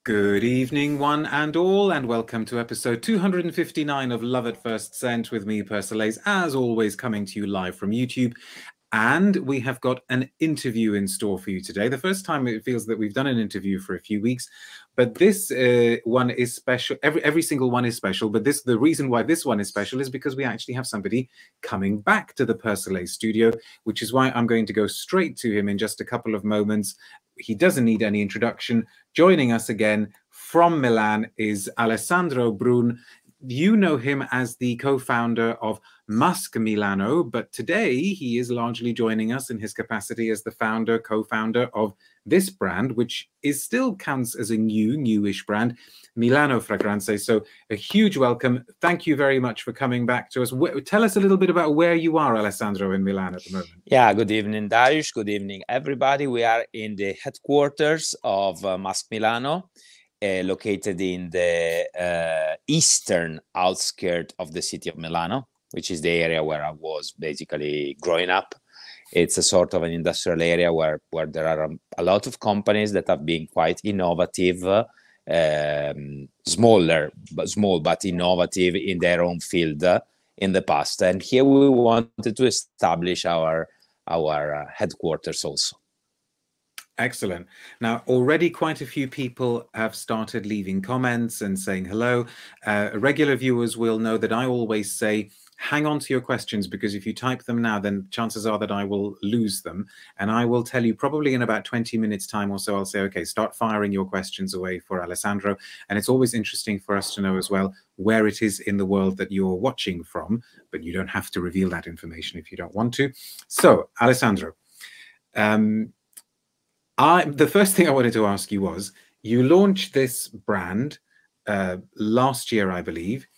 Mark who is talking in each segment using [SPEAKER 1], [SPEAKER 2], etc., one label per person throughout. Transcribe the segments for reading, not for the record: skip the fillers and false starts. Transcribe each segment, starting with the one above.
[SPEAKER 1] Good evening, one and all, and welcome to episode 259 of Love at First Scent with me, Persolaise, as always, coming to you live from YouTube. And we have got an interview in store for you today. The first time it feels that we've done an interview for a few weeks, but this one is special. Every single one is special, but the reason why this one is special is because we actually have somebody coming back to the Persolaise studio, which is why I'm going to go straight to him in just a couple of moments. He doesn't need any introduction. Joining us again from Milan is Alessandro Brun. You know him as the co-founder of Masque Milano, but today he is largely joining us in his capacity as the co-founder of this brand, which still counts as a newish brand, Milano Fragranze. So a huge welcome. Thank you very much for coming back to us. Tell us a little bit about where you are, Alessandro, in Milan at the moment.
[SPEAKER 2] Yeah, good evening, Darius. Good evening, everybody. We are in the headquarters of Masque Milano, located in the eastern outskirts of the city of Milano, which is the area where I was basically growing up. It's a sort of an industrial area where there are a lot of companies that have been quite innovative, small but innovative in their own field in the past. And here we wanted to establish our headquarters also.
[SPEAKER 1] Excellent. Now, already quite a few people have started leaving comments and saying hello. Regular viewers will know that I always say, hang on to your questions, because if you type them now, then chances are that I will lose them. And I will tell you probably in about 20 minutes time or so, I'll say, okay, start firing your questions away for Alessandro. And it's always interesting for us to know as well where it is in the world that you're watching from, but you don't have to reveal that information if you don't want to. So, Alessandro, the first thing I wanted to ask you was, you launched this brand last year, I believe.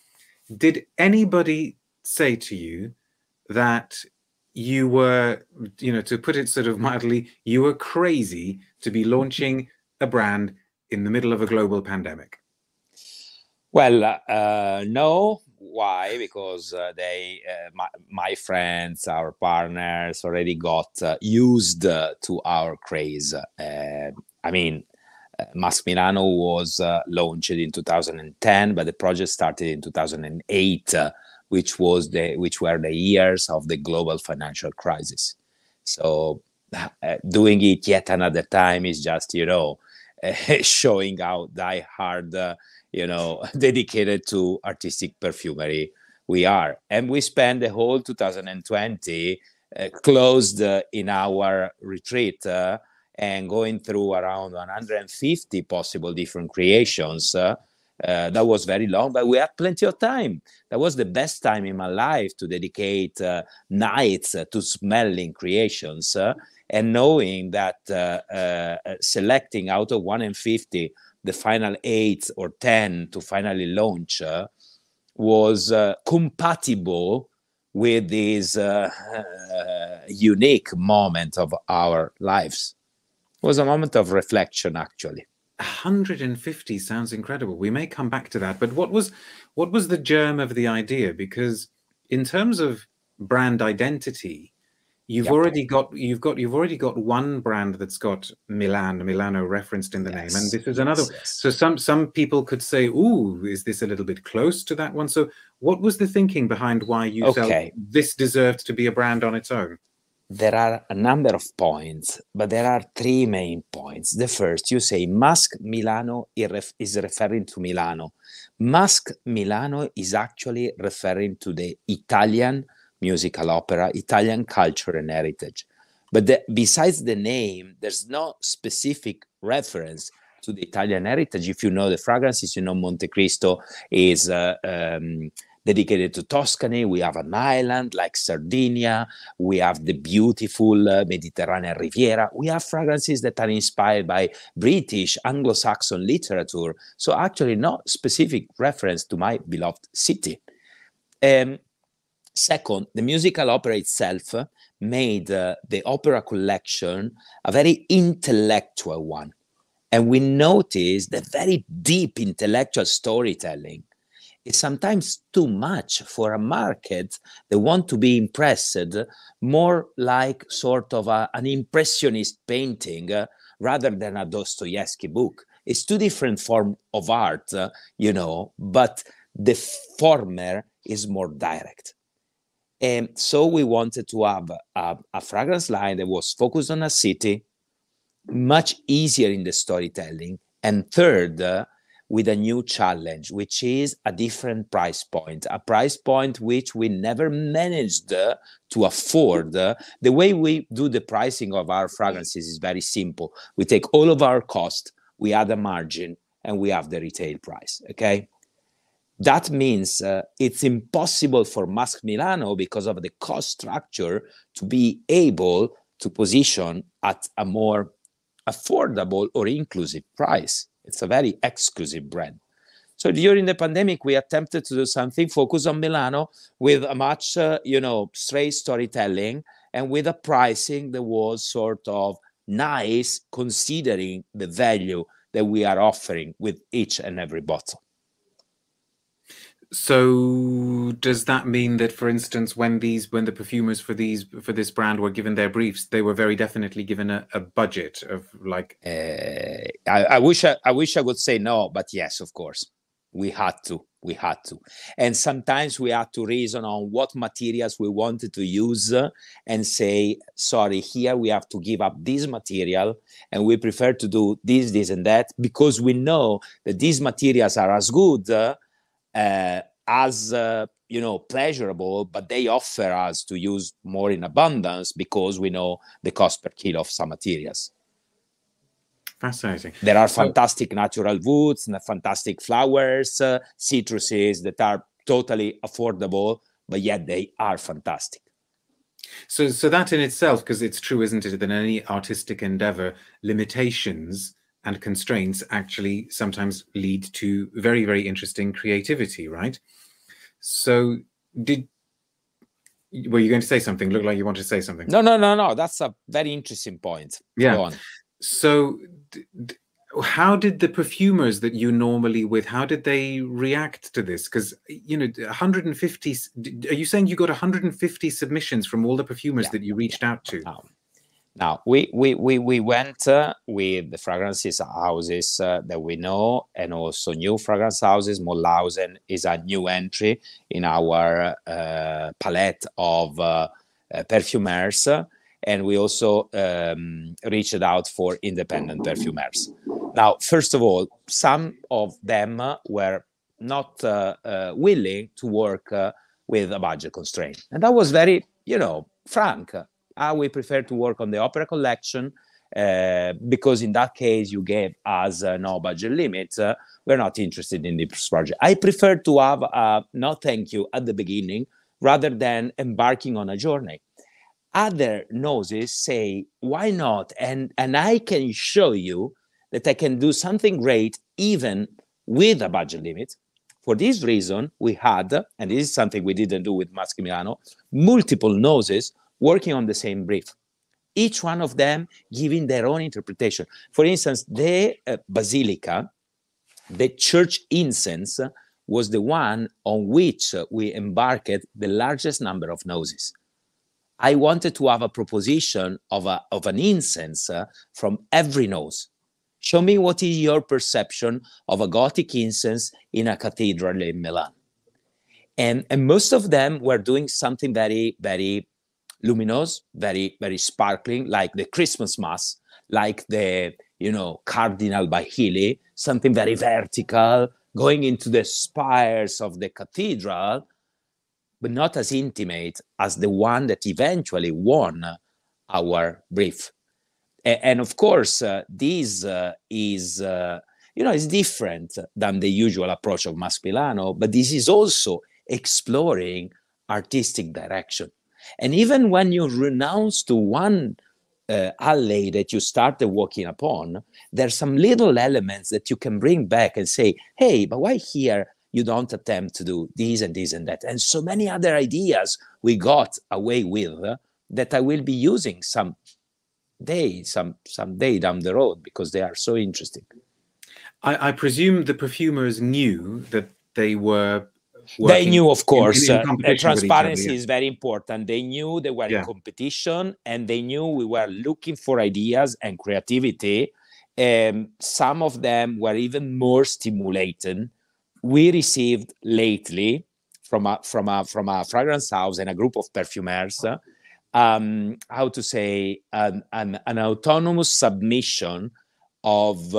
[SPEAKER 1] Did anybody say to you that you were, to put it sort of mildly, you were crazy to be launching a brand in the middle of a global pandemic?
[SPEAKER 2] Well, no. Why? Because my friends, our partners already got used to our craze. I mean, Masque Milano was launched in 2010, but the project started in 2008, which were the years of the global financial crisis. So doing it yet another time is just, showing how die hard, dedicated to artistic perfumery we are. And we spent the whole 2020 closed in our retreat and going through around 150 possible different creations. That was very long, but we had plenty of time. That was the best time in my life to dedicate nights to smelling creations and knowing that selecting out of 150 the final 8 or 10 to finally launch was compatible with this unique moment of our lives. It was a moment of reflection, actually.
[SPEAKER 1] 150 sounds incredible. We may come back to that, but what was the germ of the idea? Because in terms of brand identity, you've already got one brand that's got Milano referenced in the name, and this is another. So some people could say, "Ooh, is this a little bit close to that one?" So what was the thinking behind why you felt this deserved to be a brand on its own?
[SPEAKER 2] There are a number of points, but there are 3 main points. The first, you say Masque Milano is referring to Milano. Masque Milano is actually referring to the Italian musical opera, Italian culture and heritage. But besides the name, there's no specific reference to the Italian heritage. If you know the fragrances, Monte Cristo is dedicated to Tuscany. We have an island like Sardinia. We have the beautiful Mediterranean Riviera. We have fragrances that are inspired by British, Anglo-Saxon literature. So actually not specific reference to my beloved city. Second, the musical opera itself made the opera collection a very intellectual one. And we noticed that very deep intellectual storytelling is sometimes too much for a market that want to be impressed, more like sort of an impressionist painting rather than a Dostoevsky book. It's two different form of art, but the former is more direct. And so we wanted to have a fragrance line that was focused on a city, much easier in the storytelling, and third, with a new challenge, which is a different price point, a price point which we never managed to afford. The way we do the pricing of our fragrances is very simple. We take all of our cost, we add a margin, and we have the retail price, okay? That means it's impossible for Masque Milano, because of the cost structure, to be able to position at a more affordable or inclusive price. It's a very exclusive brand. So during the pandemic, we attempted to do something focused on Milano with a much, straight storytelling and with a pricing that was sort of nice, considering the value that we are offering with each and every bottle.
[SPEAKER 1] So does that mean that, for instance, when the perfumers for this brand were given their briefs, they were very definitely given a budget of like?
[SPEAKER 2] I wish I would say no, but yes, of course, we had to, and sometimes we had to reason on what materials we wanted to use and say, sorry, here we have to give up this material, and we prefer to do this, and that, because we know that these materials are as good. As pleasurable, but they offer us to use more in abundance because we know the cost per kilo of some materials.
[SPEAKER 1] Fascinating.
[SPEAKER 2] There are fantastic natural woods and fantastic flowers, citruses that are totally affordable, but yet they are fantastic.
[SPEAKER 1] So that in itself, because it's true, isn't it, that in any artistic endeavor, limitations and constraints actually sometimes lead to very, very interesting creativity, right? So were you going to say something? Looked like you wanted to say something.
[SPEAKER 2] No. That's a very interesting point.
[SPEAKER 1] Yeah.
[SPEAKER 2] Go on.
[SPEAKER 1] So how did the perfumers that you normally with, how did they react to this? Because, 150, are you saying you got 150 submissions from all the perfumers that you reached out to?
[SPEAKER 2] Now, we went with the fragrances houses that we know, and also new fragrance houses. Mollhausen is a new entry in our palette of perfumers, and we also reached out for independent perfumers. Now, first of all, some of them were not willing to work with a budget constraint, and that was very, frank. We prefer to work on the opera collection because in that case you gave us no budget limit. We're not interested in this project. I prefer to have a no thank you at the beginning rather than embarking on a journey. Other noses say, why not? And I can show you that I can do something great even with a budget limit. For this reason, we had, and this is something we didn't do with Masque Milano, multiple noses working on the same brief, each one of them giving their own interpretation. For instance, the Basilica, the church incense, was the one on which we embarked the largest number of noses. I wanted to have a proposition of an incense from every nose. Show me what is your perception of a Gothic incense in a cathedral in Milan. And most of them were doing something very, very luminous, very, very sparkling, like the Christmas Mass, like the, Cardinal by Healy, something very vertical, going into the spires of the cathedral, but not as intimate as the one that eventually won our brief. And of course, this is, is different than the usual approach of Masque Milano, but this is also exploring artistic direction. And even when you renounce to one alley that you started walking upon, there's some little elements that you can bring back and say, hey, but why here you don't attempt to do this and this and that? And so many other ideas we got away with that I will be using someday down the road because they are so interesting.
[SPEAKER 1] I presume the perfumers knew that they were
[SPEAKER 2] They knew, of course,
[SPEAKER 1] in
[SPEAKER 2] transparency is very important. They knew they were in competition, and they knew we were looking for ideas and creativity. Some of them were even more stimulating. We received lately from a fragrance house and a group of perfumers, how to say, an autonomous submission of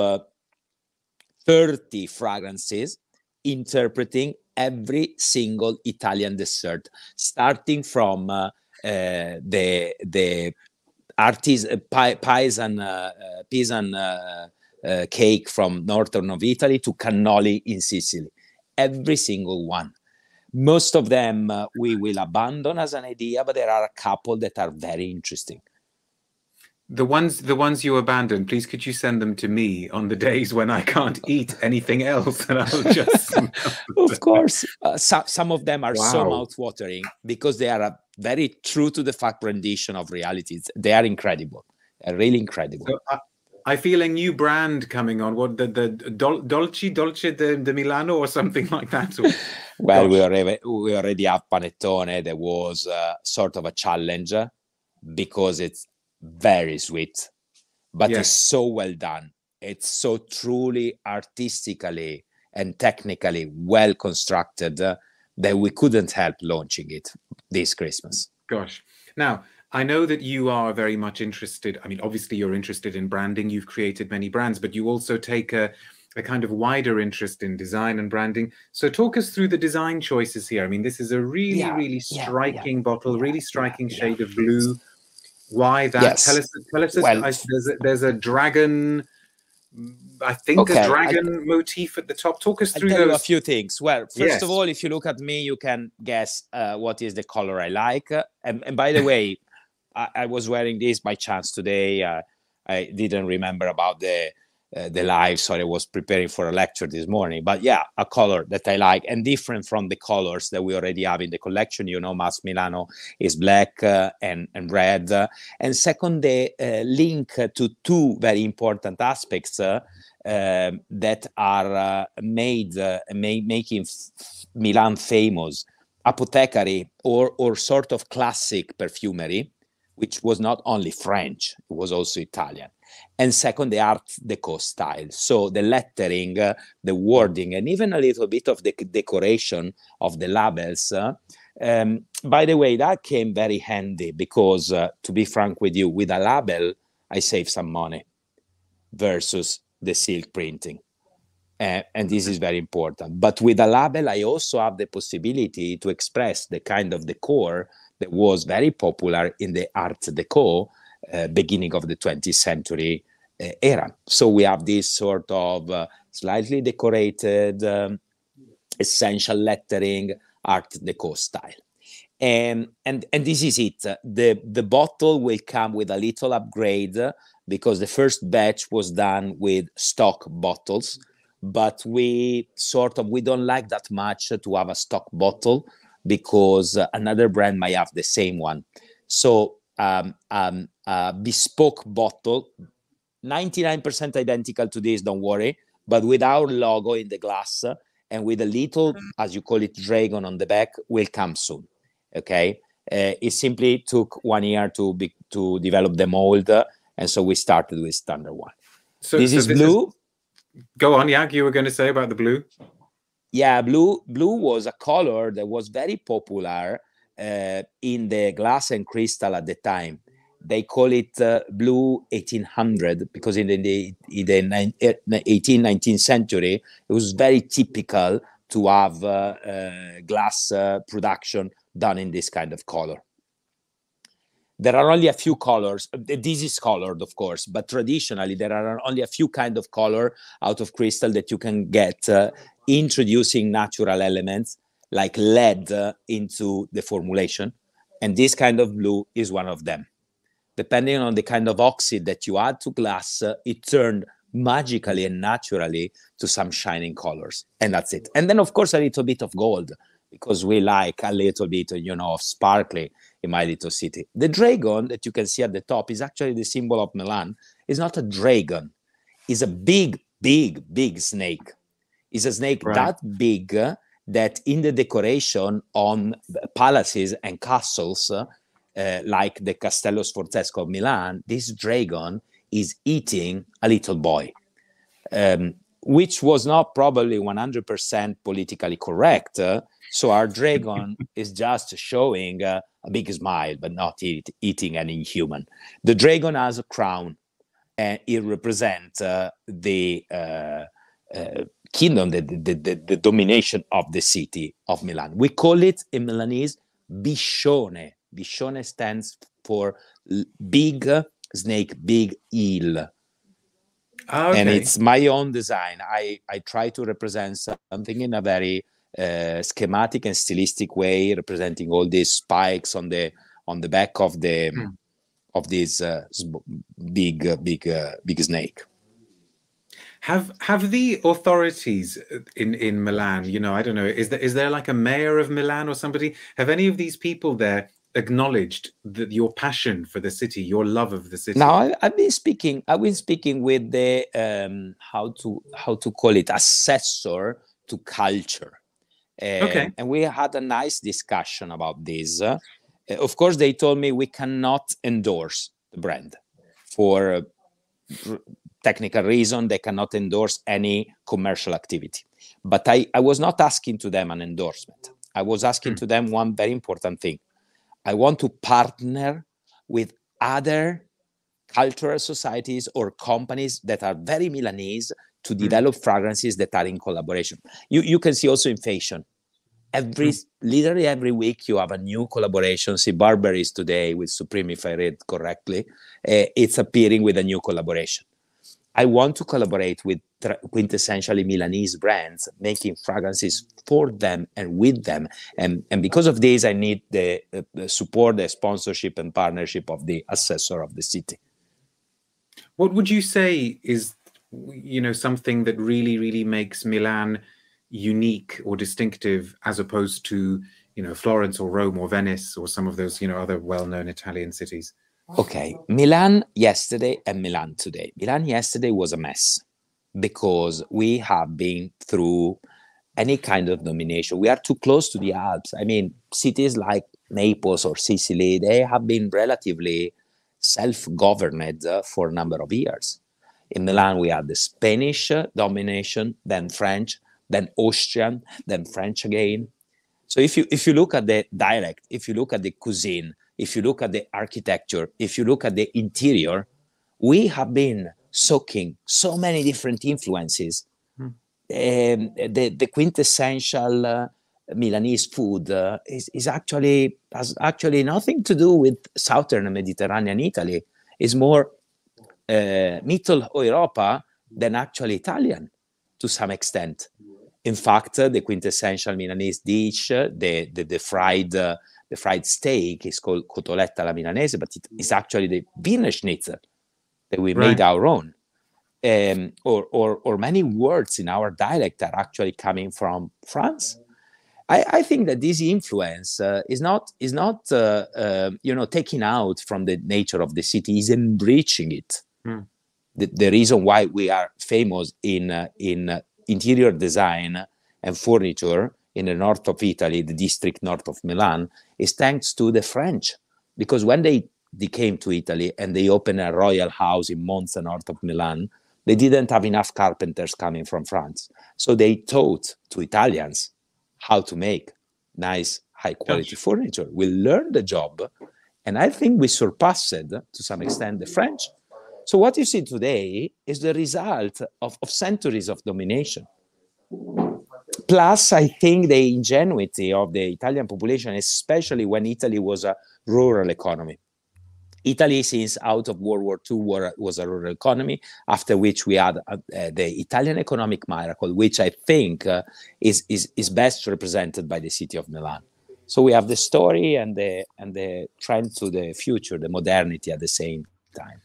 [SPEAKER 2] 30 fragrances interpreting every single Italian dessert, starting from the pisan cake from northern of Italy to cannoli in Sicily. Every single one. Most of them we will abandon as an idea, but there are a couple that are very interesting.
[SPEAKER 1] The ones you abandoned, please could you send them to me on the days when I can't eat anything else, and I'll just
[SPEAKER 2] of course. Some of them are so
[SPEAKER 1] Wow.
[SPEAKER 2] mouth-watering because they are very true to the fact rendition of realities. They are incredible. They're really incredible.
[SPEAKER 1] So I feel a new brand coming on. What the Dolce de Milano or something like that? Or,
[SPEAKER 2] well, we already have panettone. There was sort of a challenge because it's very sweet, but
[SPEAKER 1] yes,
[SPEAKER 2] it's so well done. It's so truly artistically and technically well constructed that we couldn't help launching it this Christmas.
[SPEAKER 1] Gosh. Now, I know that you are very much interested. I mean, obviously you're interested in branding. You've created many brands, but you also take a kind of wider interest in design and branding. So talk us through the design choices here. I mean, this is a really striking bottle, really striking shade of blue. Why that?
[SPEAKER 2] Yes.
[SPEAKER 1] Tell us. Well, there's a dragon. I think a dragon motif at the top. Talk us through
[SPEAKER 2] those. A few things. Well, first of all, if you look at me, you can guess what is the color I like. And by the way, I was wearing this by chance today. I didn't remember about the live, so I was preparing for a lecture this morning. But yeah, a color that I like and different from the colors that we already have in the collection. You know, Masque Milano is black and red. And second, they link to two very important aspects that are making Milan famous. Apothecary or sort of classic perfumery, which was not only French, it was also Italian. And second, the Art Deco style. So the lettering, the wording, and even a little bit of the decoration of the labels. By the way, that came very handy because, to be frank with you, with a label, I save some money versus the silk printing. And this is very important. But with a label, I also have the possibility to express the kind of decor that was very popular in the Art Deco beginning of the 20th century era. So we have this sort of slightly decorated, essential lettering, Art Deco style. And this is it. The bottle will come with a little upgrade because the first batch was done with stock bottles, but we don't like that much to have a stock bottle because another brand might have the same one. So bespoke bottle, 99% identical to this, don't worry, but with our logo in the glass and with a little, as you call it, dragon on the back, will come soon. Okay, it simply took 1 year to develop the mold, and so we started with standard one. So this is blue.
[SPEAKER 1] Go on, yeah. You were going to say about the blue.
[SPEAKER 2] Yeah, blue was a color that was very popular in the glass and crystal at the time. They call it blue 1800 because in the 18th, 19th century, it was very typical to have glass production done in this kind of color. There are only a few colors. This is colored, of course, but traditionally there are only a few kind of color out of crystal that you can get introducing natural elements like lead into the formulation. And this kind of blue is one of them. Depending on the kind of oxide that you add to glass, it turned magically and naturally to some shining colors. And that's it. And then, of course, a little bit of gold, because we like a little bit, of sparkly in my little city. The dragon that you can see at the top is actually the symbol of Milan. It's not a dragon. It's a big, big, big snake. It's a snake that big that in the decoration on palaces and castles, like the Castello Sforzesco of Milan, this dragon is eating a little boy, which was not probably 100% politically correct. So our dragon is just showing a big smile, but not eating any human. The dragon has a crown, and it represents the kingdom, the domination of the city of Milan. We call it in Milanese Biscione. Biscione stands for big snake, big eel.
[SPEAKER 1] Okay.
[SPEAKER 2] And it's my own design. I try to represent something in a very schematic and stylistic way, representing all these spikes on the back of the of this big snake.
[SPEAKER 1] Have the authorities in Milan, you know, I don't know, is there like a mayor of Milan or somebody? Have any of these people there acknowledged that your passion for the city, your love of the city?
[SPEAKER 2] Now I've been speaking with the how to call it, assessor to culture.
[SPEAKER 1] Okay.
[SPEAKER 2] And we had a nice discussion about this. Of course, they told me we cannot endorse the brand for technical reason. They cannot endorse any commercial activity. But I was not asking to them an endorsement. I was asking to them one very important thing. I want to partner with other cultural societies or companies that are very Milanese to develop fragrances that are in collaboration. You can see also in fashion. Literally every week you have a new collaboration. See, Burberry's today with Supreme, if I read correctly, it's appearing with a new collaboration. I want to collaborate with quintessentially Milanese brands, making fragrances for them and with them. And because of this, I need the support, the sponsorship and partnership of the assessor of the city.
[SPEAKER 1] What would you say is, you know, something that really, really makes Milan unique or distinctive as opposed to, you know, Florence or Rome or Venice or some of those, you know, other well-known Italian cities?
[SPEAKER 2] Okay, Milan yesterday and Milan today. Milan yesterday was a mess because we have been through any kind of domination. We are too close to the Alps. I mean, cities like Naples or Sicily, they have been relatively self-governed for a number of years. In Milan, we had the Spanish domination, then French, then Austrian, then French again. So if you look at the dialect, if you look at the cuisine, if you look at the architecture, if you look at the interior, we have been soaking so many different influences. The quintessential Milanese food has actually nothing to do with southern Mediterranean Italy. It's more Middle Europa than actually Italian to some extent. In fact, the quintessential Milanese dish, the fried steak is called cotoletta alla milanese, but it is actually the Wiener Schnitzel that we made our own. Or many words in our dialect are actually coming from France. I think that this influence is not taken out from the nature of the city, is enriching it. The reason why we are famous in interior design and furniture in the north of Italy, the district north of Milan, is thanks to the French. Because when they came to Italy and they opened a royal house in Monza, north of Milan, they didn't have enough carpenters coming from France. So they taught to Italians how to make nice, high-quality furniture. We learned the job, and I think we surpassed, to some extent, the French. So what you see today is the result of centuries of domination. Plus, I think the ingenuity of the Italian population, especially when Italy was a rural economy. Italy, since out of World War II, was a rural economy, after which we had the Italian economic miracle, which I think is best represented by the city of Milan. So we have the story and the trend to the future, the modernity at the same time.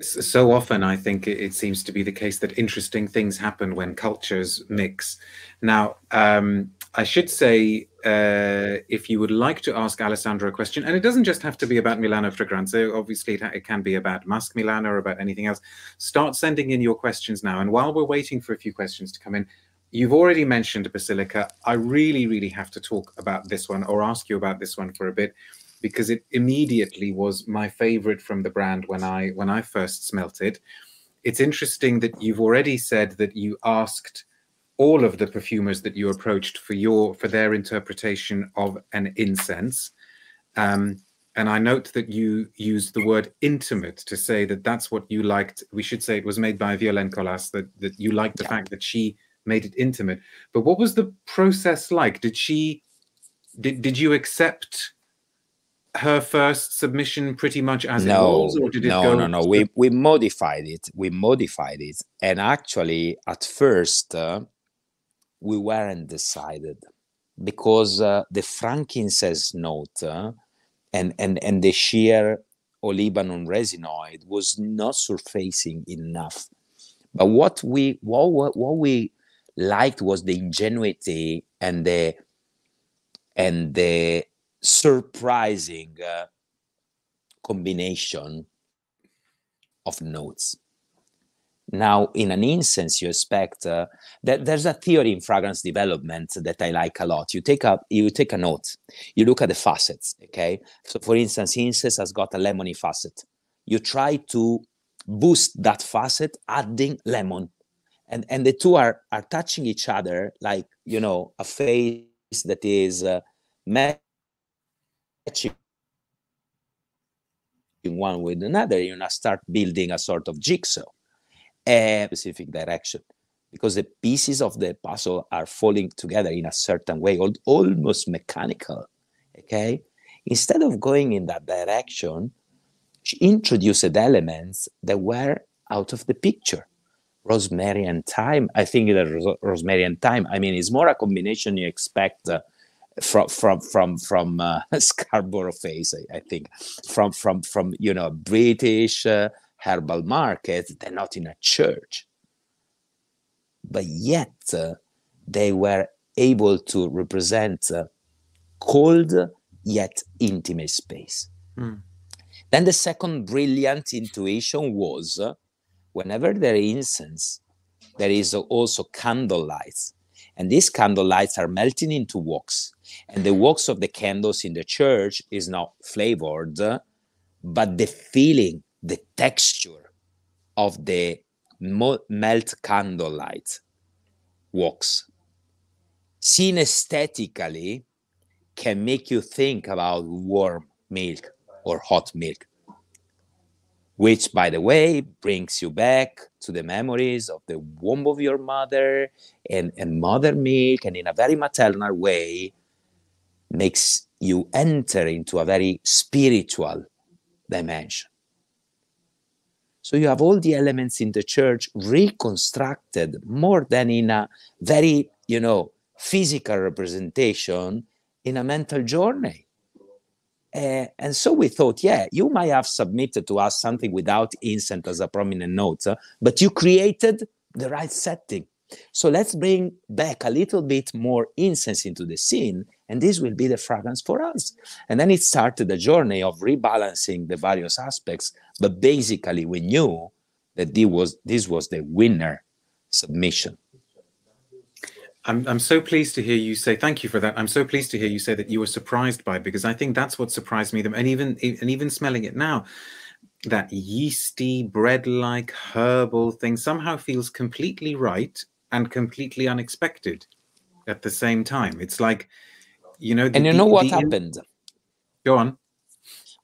[SPEAKER 1] So often, I think it seems to be the case that interesting things happen when cultures mix. Now, I should say, if you would like to ask Alessandro a question, and it doesn't just have to be about Milano Fragranze, obviously it can be about Masque Milano or about anything else, start sending in your questions now. And while we're waiting for a few questions to come in, you've already mentioned Basilica. I really, really have to talk about this one or ask you about this one for a bit. because it immediately was my favorite from the brand when I first smelt it. It's interesting that you've already said that you asked all of the perfumers that you approached for their interpretation of an incense. And I note that you used the word intimate to say that that's what you liked. We should say it was made by Violaine Colas, that you liked the fact that she made it intimate. But what was the process like? Did you accept her first submission pretty much as it was, or did it go?
[SPEAKER 2] No. We modified it. We modified it. And actually, at first, we weren't decided, because the frankincense note and the sheer Olibanon resinoid was not surfacing enough. But what we liked was the ingenuity and the surprising combination of notes. Now, in an incense, you expect that there's a theory in fragrance development that I like a lot. You take a note, you look at the facets, okay? So, for instance, incense has got a lemony facet. You try to boost that facet, adding lemon, and the two are touching each other like, you know, a face that is matching one with another. You now start building a sort of jigsaw. A specific direction, because the pieces of the puzzle are falling together in a certain way, almost mechanical. Okay, instead of going in that direction, she introduced elements that were out of the picture. Rosemary and thyme. I think that rosemary and thyme, I mean, it's more a combination you expect from Scarborough Face. I think from you know, British herbal markets. They're not in a church, but yet they were able to represent cold yet intimate space. Then the second brilliant intuition was whenever there is incense, there is also candle lights, and these candle lights are melting into wax, and the wax of the candles in the church is not flavored, but the feeling, the texture of the melt candlelight wax, seen aesthetically, can make you think about warm milk or hot milk, which, by the way, brings you back to the memories of the womb of your mother and mother milk, and in a very maternal way makes you enter into a very spiritual dimension. So you have all the elements in the church reconstructed more than in a very, you know, physical representation, in a mental journey. And so we thought, yeah, you might have submitted to us something without incense as a prominent note, but you created the right setting. So let's bring back a little bit more incense into the scene, and this will be the fragrance for us. And then it started a journey of rebalancing the various aspects, but basically we knew that this was the winner submission.
[SPEAKER 1] I'm so pleased to hear you say, thank you for that. I'm so pleased to hear you say that you were surprised by it, because I think that's what surprised me. And even smelling it now, that yeasty, bread-like, herbal thing somehow feels completely right and completely unexpected at the same time. It's like, you know...
[SPEAKER 2] And you know what happened?
[SPEAKER 1] Go on.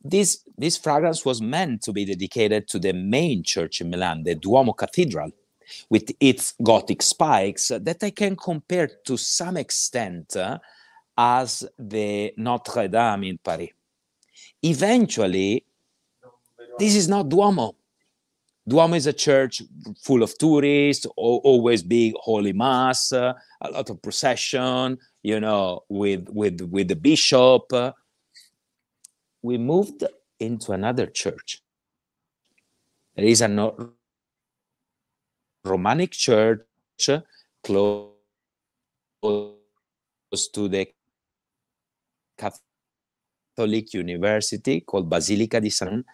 [SPEAKER 2] This fragrance was meant to be dedicated to the main church in Milan, the Duomo Cathedral, with its Gothic spikes that I can compare to some extent as the Notre Dame in Paris. Eventually, this is not Duomo. Duomo is a church full of tourists, always big holy mass, a lot of procession, you know, with the bishop. We moved into another church. There is a Romanic church close to the Catholic University called Basilica di San.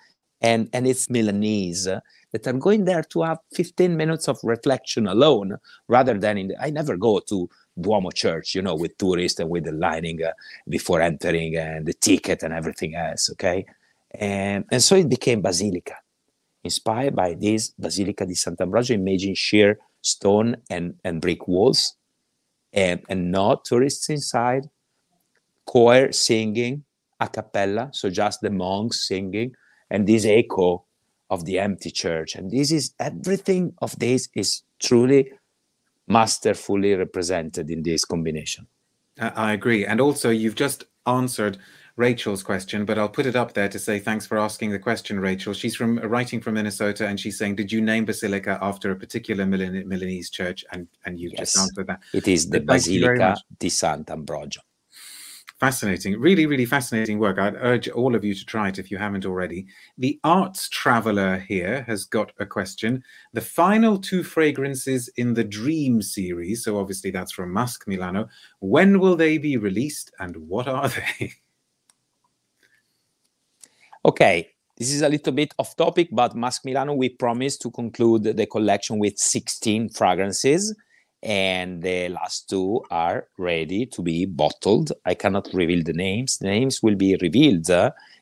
[SPEAKER 2] and it's Milanese that are going there to have 15 minutes of reflection alone, rather than I never go to Duomo Church, you know, with tourists and with the lining before entering and the ticket and everything else, okay? And so it became Basilica, inspired by this Basilica di Sant'Ambrogio, imaging sheer stone and brick walls, and no tourists inside, choir singing, a cappella, so just the monks singing, and this echo of the empty church. And this is, everything of this is truly masterfully represented in this combination.
[SPEAKER 1] I agree. And also, you've just answered Rachel's question, but I'll put it up there to say thanks for asking the question, Rachel. She's writing from Minnesota, and she's saying, did you name Basilica after a particular Milanese church? And you've just answered that.
[SPEAKER 2] It is the Basilica di Sant'Ambrogio.
[SPEAKER 1] Fascinating. Really, really fascinating work. I'd urge all of you to try it if you haven't already. The Arts Traveler here has got a question. The final 2 fragrances in the Dream series, so obviously that's from Masque Milano, when will they be released and what are they?
[SPEAKER 2] Okay, this is a little bit off topic, but Masque Milano, we promised to conclude the collection with 16 fragrances, and the last 2 are ready to be bottled. I cannot reveal the names. The names will be revealed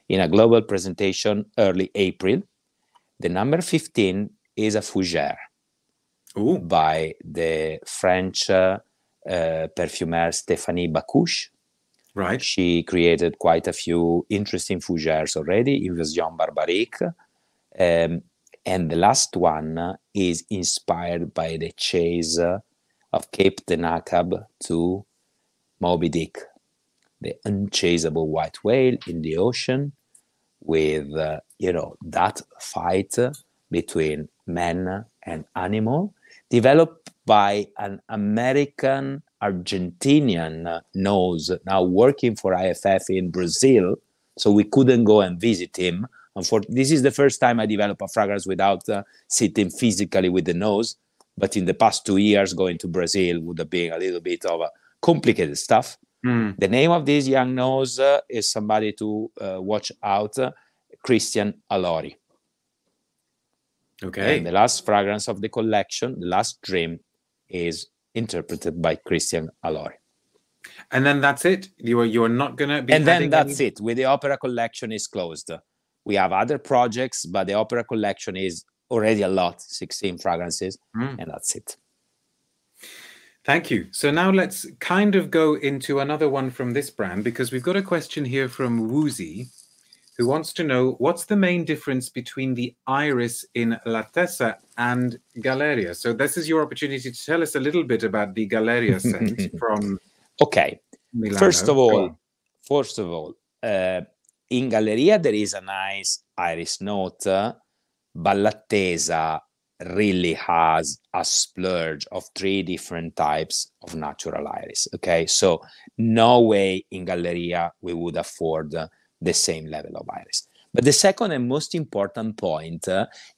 [SPEAKER 2] in a global presentation early April. The number 15 is a fougère by the French perfumer Stéphanie Bacouche.
[SPEAKER 1] Right.
[SPEAKER 2] She created quite a few interesting fougères already, Invasion Barbarique. And the last one is inspired by the chase of Cape de Nakab to Moby Dick, the unchaseable white whale in the ocean, with, you know, that fight between man and animal, developed by an American Argentinian nose now working for IFF in Brazil. So we couldn't go and visit him. This is the first time I develop a fragrance without sitting physically with the nose. But in the past 2 years, going to Brazil would have been a little bit of a complicated stuff. The name of this young nose is somebody to watch out, Christian Alori.
[SPEAKER 1] Okay.
[SPEAKER 2] And the last fragrance of the collection, the last Dream, is interpreted by Christian Alori.
[SPEAKER 1] And then that's it? You're not going to be...
[SPEAKER 2] And then that's it. With the opera collection is closed. We have other projects, but the opera collection is already a lot, 16 fragrances, and that's it.
[SPEAKER 1] Thank you. So now let's kind of go into another one from this brand, because we've got a question here from Woozy, who wants to know what's the main difference between the iris in La Tessa and Galeria. So this is your opportunity to tell us a little bit about the Galeria scent from Milano.
[SPEAKER 2] First of all, in Galeria there is a nice iris note, but La Tessa really has a splurge of 3 different types of natural iris. Okay, so no way in Galeria we would afford the same level of iris. But the second and most important point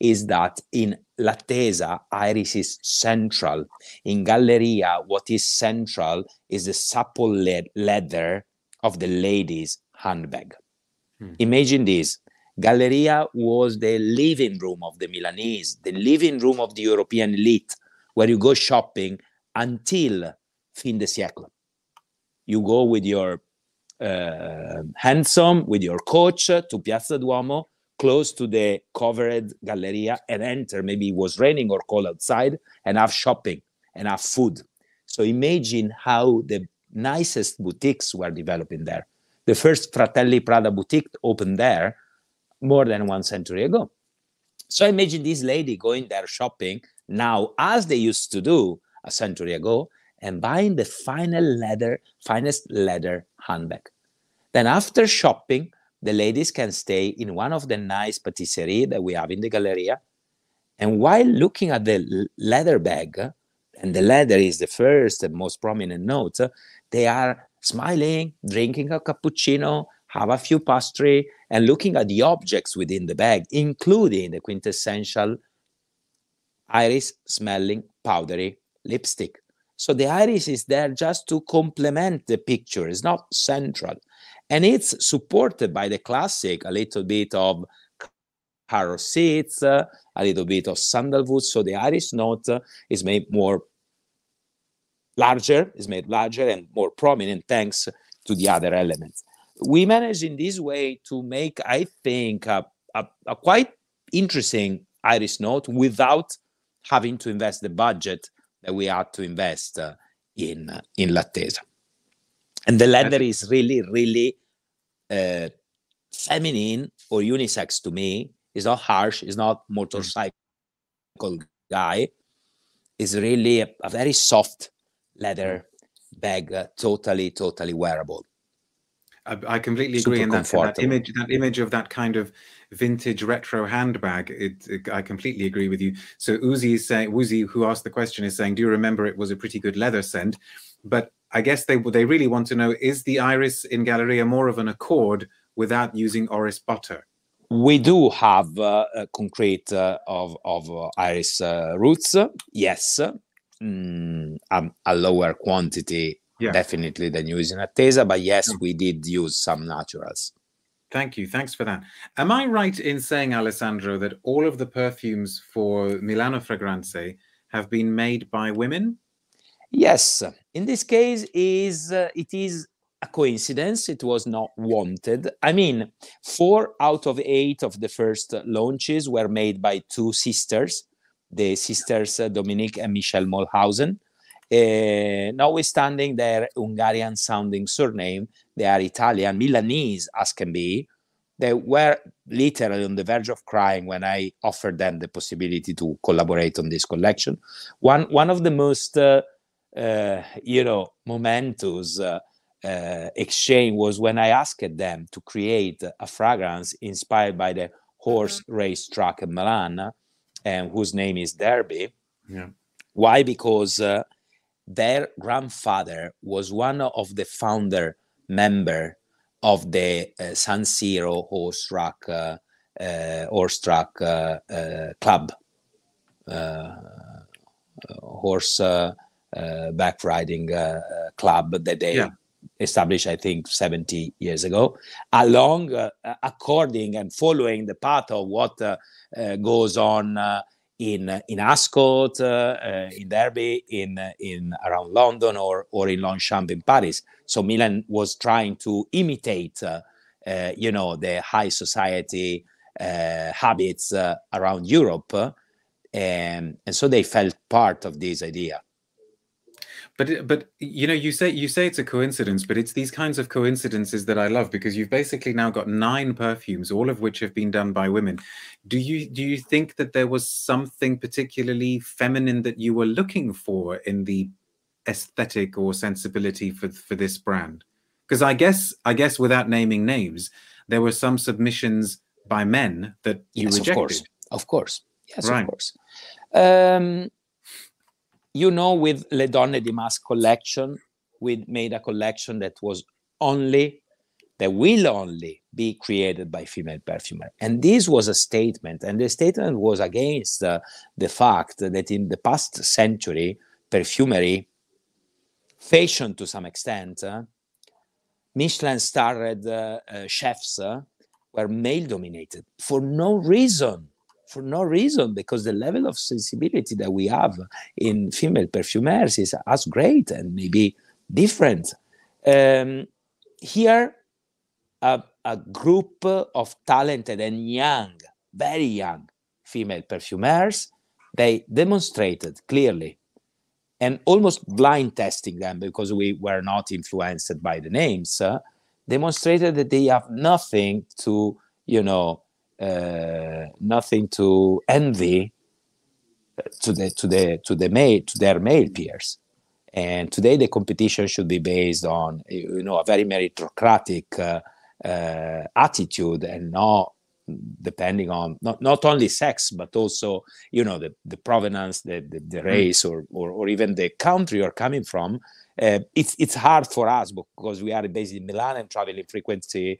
[SPEAKER 2] is that in La Tessa, iris is central. In Galeria, what is central is the supple leather of the lady's handbag. Imagine this. Galeria was the living room of the Milanese, the living room of the European elite, where you go shopping until fin de siècle. You go with your hansom, with your coach to Piazza Duomo, close to the covered Galleria, and enter. Maybe it was raining or cold outside, and have shopping and have food. So imagine how the nicest boutiques were developing there. The first Fratelli Prada boutique opened there more than 1 century ago. So imagine this lady going there shopping now, as they used to do a century ago, and buying the finest leather handbag. Then after shopping, the ladies can stay in one of the nice patisserie that we have in the Galleria. And while looking at the leather bag, and the leather is the first and most prominent note, they are smiling, drinking a cappuccino, have a few pastry, and looking at the objects within the bag, including the quintessential iris smelling powdery lipstick. So the iris is there just to complement the picture. It's not central. And it's supported by the classic, a little bit of harrow seeds, a little bit of sandalwood. So the iris note is made larger and more prominent thanks to the other elements. We managed in this way to make, I think, a quite interesting iris note without having to invest the budget that we had to invest in Tessa. And the leather is really, really feminine or unisex to me. It's not harsh. It's not motorcycle guy. It's really a very soft leather bag, totally wearable.
[SPEAKER 1] I completely agree. And that image of that kind of vintage retro handbag, I completely agree with you. So Uzi, who asked the question, is saying, do you remember it was a pretty good leather scent? But I guess they really want to know, is the iris in Galeria more of an accord without using orris butter?
[SPEAKER 2] We do have a concrete of iris roots, yes. A lower quantity, definitely, than using a Tessa, but yes, we did use some naturals.
[SPEAKER 1] Thank you. Thanks for that. Am I right in saying, Alessandro, that all of the perfumes for Milano Fragranze have been made by women?
[SPEAKER 2] Yes. In this case, it is a coincidence. It was not wanted. I mean, 4 out of 8 of the first launches were made by 2 sisters, the sisters Dominique and Michelle Molhausen. Notwithstanding their Hungarian-sounding surname, they are Italian, Milanese as can be. They were literally on the verge of crying when I offered them the possibility to collaborate on this collection. One of the most, momentous exchange was when I asked them to create a fragrance inspired by the horse race track in Milan, and whose name is Derby. Why? Because their grandfather was one of the founder member of the San Siro horse track club, horse back riding club that they established, I think, 70 years ago, according and following the path of what goes on in Ascot, in Derby, in around London, or in Longchamp in Paris. So Milan was trying to imitate, the high society habits around Europe, and so they felt part of this idea.
[SPEAKER 1] But you say it's a coincidence, but it's these kinds of coincidences that I love, because you've basically now got 9 perfumes, all of which have been done by women. Do you think that there was something particularly feminine that you were looking for in the aesthetic or sensibility for this brand? Because I guess without naming names, there were some submissions by men that you rejected.
[SPEAKER 2] Of course. Yes,
[SPEAKER 1] right.
[SPEAKER 2] Of course. With Le Donne di Masque collection, we made a collection that will only be created by female perfumer. And this was a statement. And the statement was against the fact that in the past century, perfumery, fashion to some extent, Michelin-starred chefs were male-dominated for no reason. Because the level of sensibility that we have in female perfumers is as great and maybe different. Here, a group of talented and young, very young female perfumers, they demonstrated clearly, and almost blind testing them because we were not influenced by the names, demonstrated that they have nothing to, nothing to envy to their male peers. And today the competition should be based on a very meritocratic attitude, and not depending on not only sex but also the provenance, the race, or even the country you're coming from. It's hard for us because we are based in Milan and traveling frequently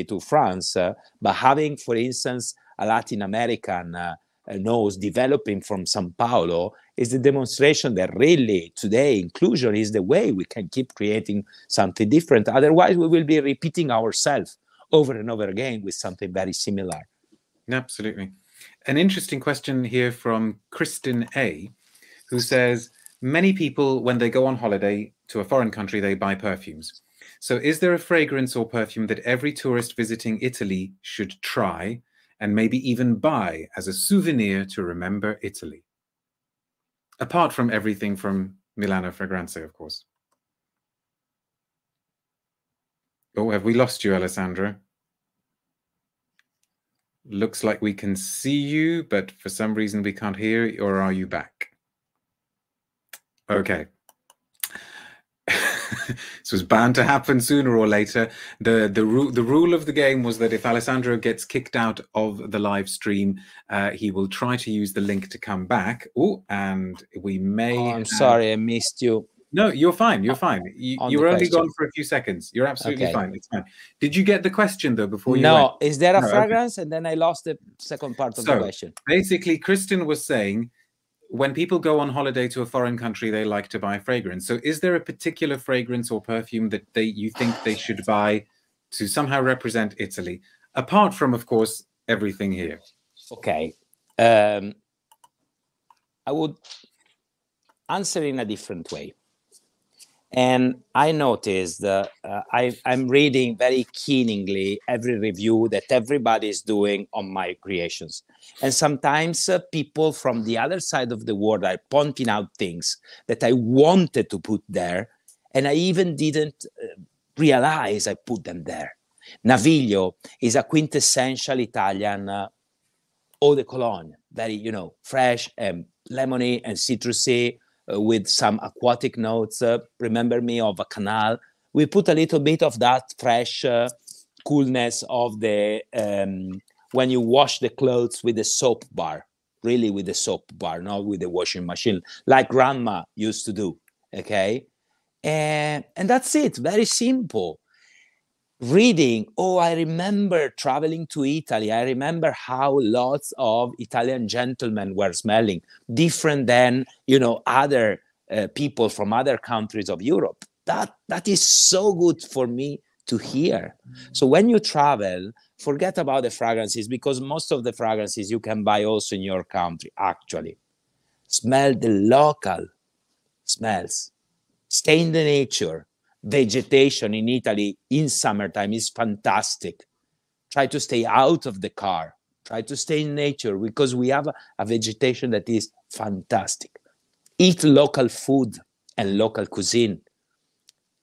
[SPEAKER 2] to France, but having, for instance, a Latin American nose developing from Sao Paulo is the demonstration that really today inclusion is the way we can keep creating something different. Otherwise, we will be repeating ourselves over and over again with something very similar.
[SPEAKER 1] Absolutely. An interesting question here from Kristen A, who says, many people, when they go on holiday to a foreign country, they buy perfumes. So is there a fragrance or perfume that every tourist visiting Italy should try and maybe even buy as a souvenir to remember Italy? Apart from everything from Milano Fragranze, of course. Oh, have we lost you, Alessandro? Looks like we can see you, but for some reason we can't hear you, or are you back? Okay. This was bound to happen sooner or later. The rule of the game was that if Alessandro gets kicked out of the live stream, he will try to use the link to come back. Oh, and we may.
[SPEAKER 2] I'm sorry, I missed you.
[SPEAKER 1] No, you're fine. You're fine. You were only gone for a few seconds. You're absolutely fine. It's fine. Did you get the question though before you went?
[SPEAKER 2] No, is there a fragrance? Okay. And then I lost the second part of the question.
[SPEAKER 1] Basically, Kristen was saying, when people go on holiday to a foreign country, they like to buy fragrance. So is there a particular fragrance or perfume that you think they should buy to somehow represent Italy, apart from, of course, everything here?
[SPEAKER 2] Okay. I would answer in a different way. And I noticed I'm reading very keenly every review that everybody is doing on my creations. And sometimes people from the other side of the world are pointing out things that I wanted to put there, and I even didn't realize I put them there. Naviglio is a quintessential Italian eau de cologne, very, fresh and lemony and citrusy, with some aquatic notes. Remember me of a canal. We put a little bit of that fresh coolness of the when you wash the clothes with the soap bar, really with the soap bar, not with the washing machine, like grandma used to do. Okay, and that's it. Very simple. Reading, I remember traveling to Italy. I remember how lots of Italian gentlemen were smelling, different than, other people from other countries of Europe. That is so good for me to hear. So when you travel, forget about the fragrances, because most of the fragrances you can buy also in your country, actually. Smell the local smells. Stay in the nature. Vegetation in Italy in summertime is fantastic. Try to stay out of the car. Try to stay in nature, because we have a vegetation that is fantastic. Eat local food and local cuisine.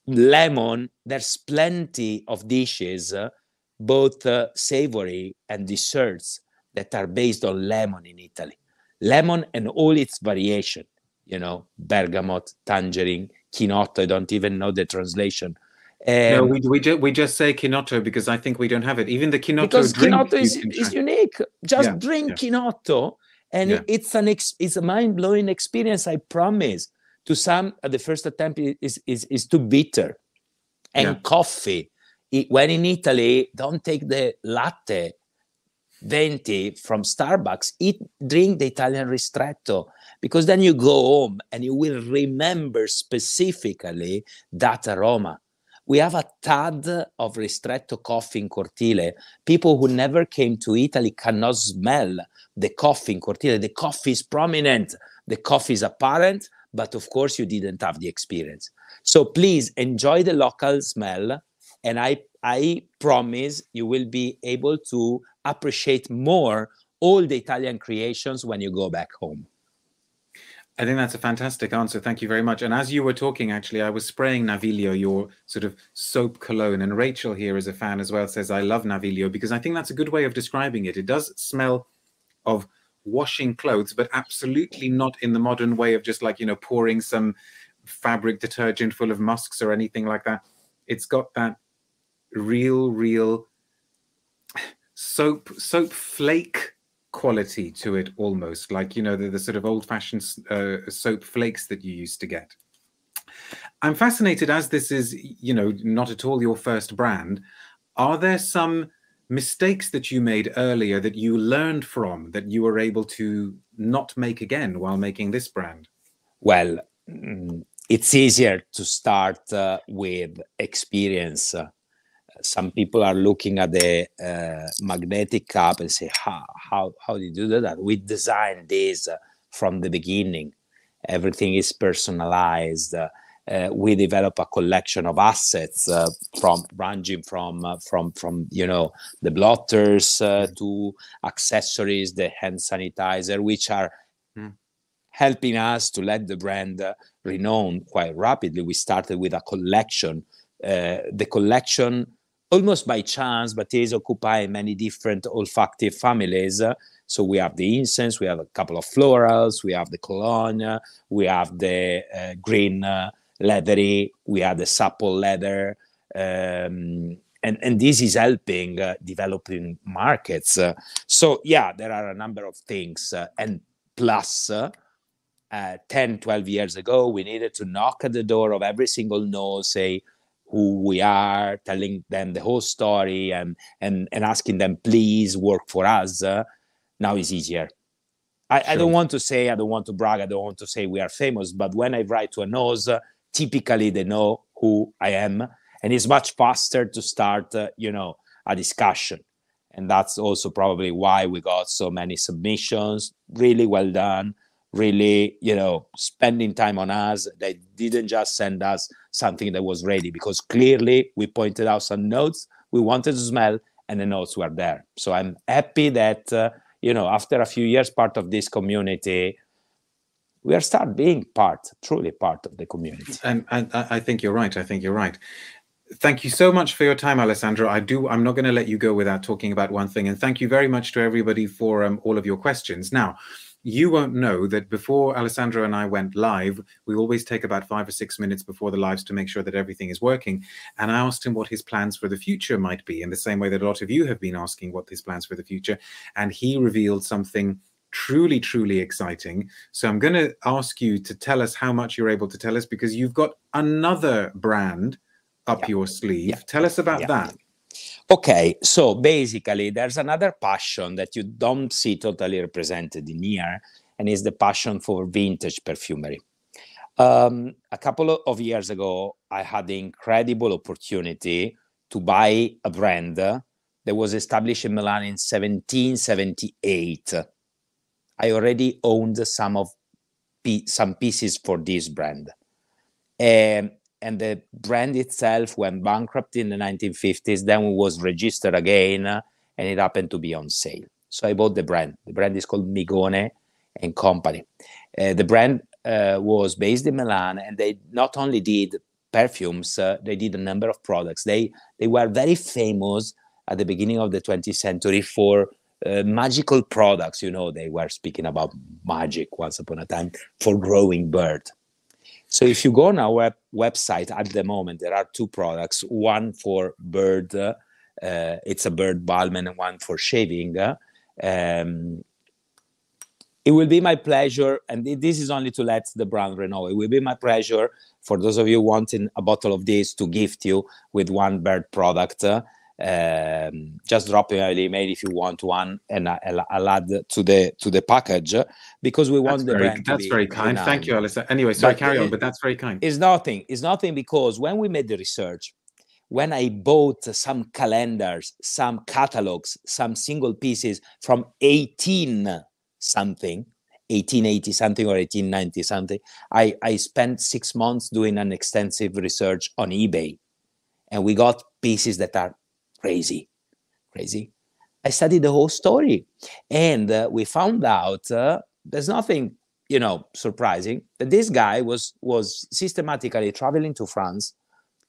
[SPEAKER 2] Lemon, there's plenty of dishes, both savory and desserts, that are based on lemon in Italy. Lemon and all its variation, bergamot, tangerine, Chinotto. I don't even know the translation.
[SPEAKER 1] No, we just say Chinotto because I think we don't have it. Even the Chinotto
[SPEAKER 2] because
[SPEAKER 1] drink
[SPEAKER 2] Chinotto is unique. Just drink Chinotto, and it's a mind-blowing experience. I promise. To some, the first attempt is too bitter. And coffee, when in Italy, don't take the latte venti from Starbucks. Drink the Italian ristretto, because then you go home and you will remember specifically that aroma. We have a tad of ristretto coffee in Cortile. People who never came to Italy cannot smell the coffee in Cortile. The coffee is prominent. The coffee is apparent, but of course you didn't have the experience. So please enjoy the local smell, and I promise you will be able to appreciate more all the Italian creations when you go back home.
[SPEAKER 1] I think that's a fantastic answer. Thank you very much. And as you were talking, actually, I was spraying Naviglio, your sort of soap cologne. And Rachel here is a fan as well, says, I love Naviglio, because I think that's a good way of describing it. It does smell of washing clothes, but absolutely not in the modern way of just like, pouring some fabric detergent full of musks or anything like that. It's got that real soap flake quality to it, almost like the sort of old-fashioned soap flakes that you used to get. I'm fascinated, as this is not at all your first brand. Are there some mistakes that you made earlier that you learned from, that you were able to not make again while making this brand?
[SPEAKER 2] Well, it's easier to start with experience some people are looking at the magnetic cup and say, how did you do that? We designed this from the beginning. Everything is personalized. We develop a collection of assets ranging from the blotters to accessories, the hand sanitizer, which are helping us to let the brand renown quite rapidly. We started with a collection. The collection, almost by chance, but is occupying many different olfactive families. So we have the incense, we have a couple of florals, we have the cologne, we have the green leathery, we have the supple leather, and this is helping developing markets. So yeah, there are a number of things, and plus 10, 12 years ago, we needed to knock at the door of every single nose, say who we are, telling them the whole story, and asking them, please work for us. Now it's easier. I don't want to say, I don't want to brag, I don't want to say we are famous, but when I write to a nose, typically they know who I am, and it's much faster to start, a discussion. And that's also probably why we got so many submissions. Really well done. Really, spending time on us. They didn't just send us something that was ready, because clearly we pointed out some notes we wanted to smell, and the notes were there. So I'm happy that, after a few years, part of this community, we are start being truly part of the community.
[SPEAKER 1] And I think you're right. Thank you so much for your time, Alessandro. I'm not going to let you go without talking about one thing. And thank you very much to everybody for all of your questions. Now, you won't know that before Alessandro and I went live, we always take about 5 or 6 minutes before the lives to make sure that everything is working. And I asked him what his plans for the future might be, in the same way that a lot of you have been asking what his plans for the future. And he revealed something truly, truly exciting. So I'm going to ask you to tell us how much you're able to tell us, because you've got another brand up your sleeve. Tell us about that.
[SPEAKER 2] Okay, so basically there's another passion that you don't see totally represented in here, and is the passion for vintage perfumery. A couple of years ago, I had the incredible opportunity to buy a brand that was established in Milan in 1778. I already owned some pieces for this brand. And the brand itself went bankrupt in the 1950s. Then it was registered again, and it happened to be on sale. So I bought the brand. The brand is called Migone and Company. The brand was based in Milan, and they not only did perfumes, they did a number of products. They were very famous at the beginning of the 20th century for magical products. They were speaking about magic once upon a time for growing bird. So if you go on our website at the moment, there are 2 products, one for bird, it's a bird balm, and one for shaving. It will be my pleasure, and this is only to let the brand know, it will be my pleasure for those of you wanting a bottle of this to gift you with one bird product. Just drop me an email if you want one, and I'll add to the package, because we want the brand to be.
[SPEAKER 1] That's very kind.
[SPEAKER 2] renowned.
[SPEAKER 1] Thank you, Alessandro. Anyway, sorry, carry on, but that's very kind.
[SPEAKER 2] It's nothing, because when we made the research, when I bought some calendars, some catalogs, some single pieces from 1880 something or 1890 something, I spent 6 months doing an extensive research on eBay, and we got pieces that are crazy. I studied the whole story, and we found out there's nothing, surprising, that this guy was systematically traveling to France,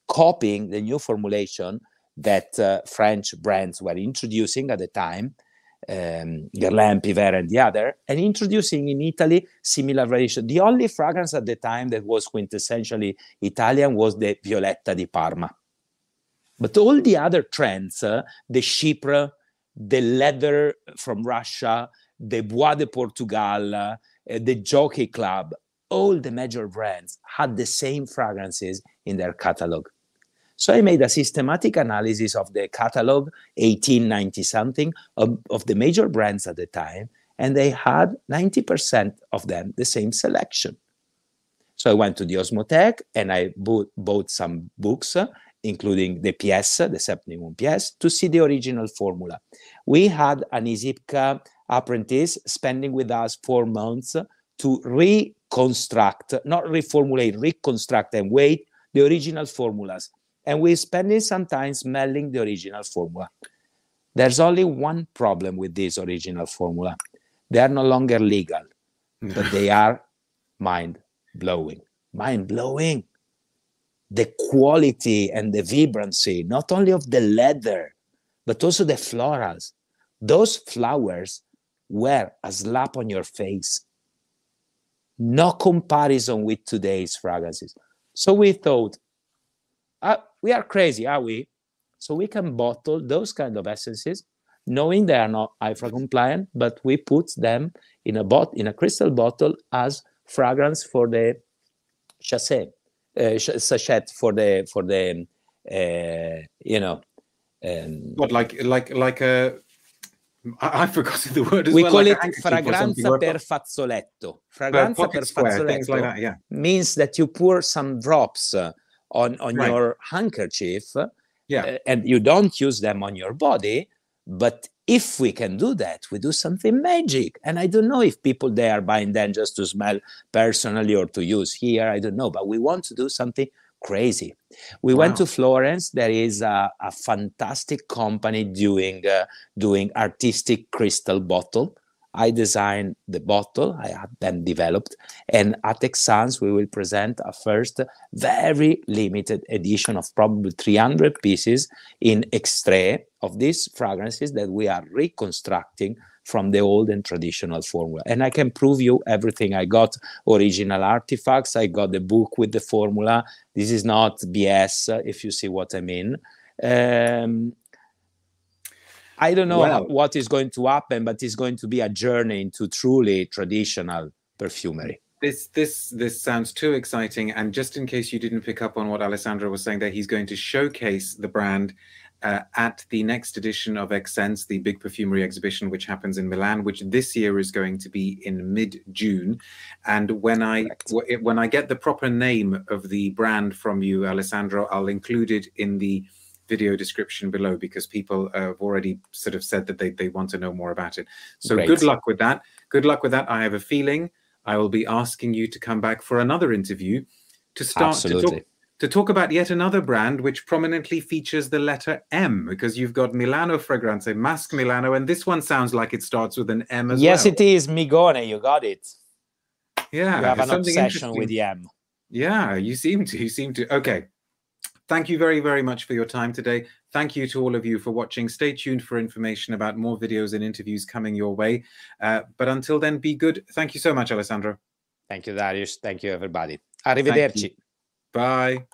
[SPEAKER 2] copying the new formulation that French brands were introducing at the time, Germ, Piver, and the other, and introducing in Italy similar variation. The only fragrance at the time that was quintessentially Italian was the Violetta di Parma. But all the other trends, the Chypre, the leather from Russia, the Bois de Portugal, the Jockey Club, all the major brands had the same fragrances in their catalog. So I made a systematic analysis of the catalog, 1890-something, of the major brands at the time, and they had 90% of them the same selection. So I went to the Osmothèque, and I bought some books, including the PS, the 71 PS, to see the original formula. We had an Isipka apprentice spending with us 4 months to reconstruct, not reformulate, reconstruct and wait the original formulas. And we're spending some time smelling the original formula. There's only one problem with this original formula. They are no longer legal, but they are mind-blowing. Mind-blowing. The quality and the vibrancy, not only of the leather, but also the florals. Those flowers were a slap on your face. No comparison with today's fragrances. So we thought, we are crazy, are we? So we can bottle those kind of essences, knowing they are not IFRA compliant, but we put them in a crystal bottle as fragrance for the sachet for the you know.
[SPEAKER 1] What, like a? I forgot the word as
[SPEAKER 2] we
[SPEAKER 1] well.
[SPEAKER 2] call
[SPEAKER 1] like
[SPEAKER 2] it fragranza per fazzoletto. Fragranza per fazzoletto,
[SPEAKER 1] things like that, yeah.
[SPEAKER 2] Means that you pour some drops on
[SPEAKER 1] Right.
[SPEAKER 2] your handkerchief,
[SPEAKER 1] yeah,
[SPEAKER 2] and you don't use them on your body. But if we can do that, we do something magic. And I don't know if people they are buying them just to smell personally or to use here. I don't know, but we want to do something crazy. We went to Florence. There is a fantastic company doing artistic crystal bottle. I designed the bottle. I had them developed. And at Esxence, we will present a first very limited edition of probably 300 pieces in extrait of these fragrances that we are reconstructing from the old and traditional formula. And I can prove you everything. I got original artifacts. I got the book with the formula. This is not BS, if you see what I mean. I don't know what is going to happen, but it's going to be a journey into truly traditional perfumery.
[SPEAKER 1] This sounds too exciting. And just in case you didn't pick up on what Alessandro was saying there, he's going to showcase the brand at the next edition of Esxence, the big perfumery exhibition, which happens in Milan, which this year is going to be in mid-June. And when I get the proper name of the brand from you, Alessandro, I'll include it in the video description below, because people have already sort of said that they want to know more about it. So Great. Good luck with that. Good luck with that. I have a feeling I will be asking you to come back for another interview to start to talk about yet another brand which prominently features the letter M, because you've got Milano Fragranze, Masque Milano, and this one sounds like it starts with an M as well.
[SPEAKER 2] Yes, it is Migone. You got it.
[SPEAKER 1] Yeah,
[SPEAKER 2] you have an obsession with the M.
[SPEAKER 1] Yeah, you seem to. Okay. Thank you very, very much for your time today. Thank you to all of you for watching. Stay tuned for information about more videos and interviews coming your way. But until then, be good. Thank you so much, Alessandro.
[SPEAKER 2] Thank you, Darius. Thank you, everybody. Arrivederci.
[SPEAKER 1] Bye.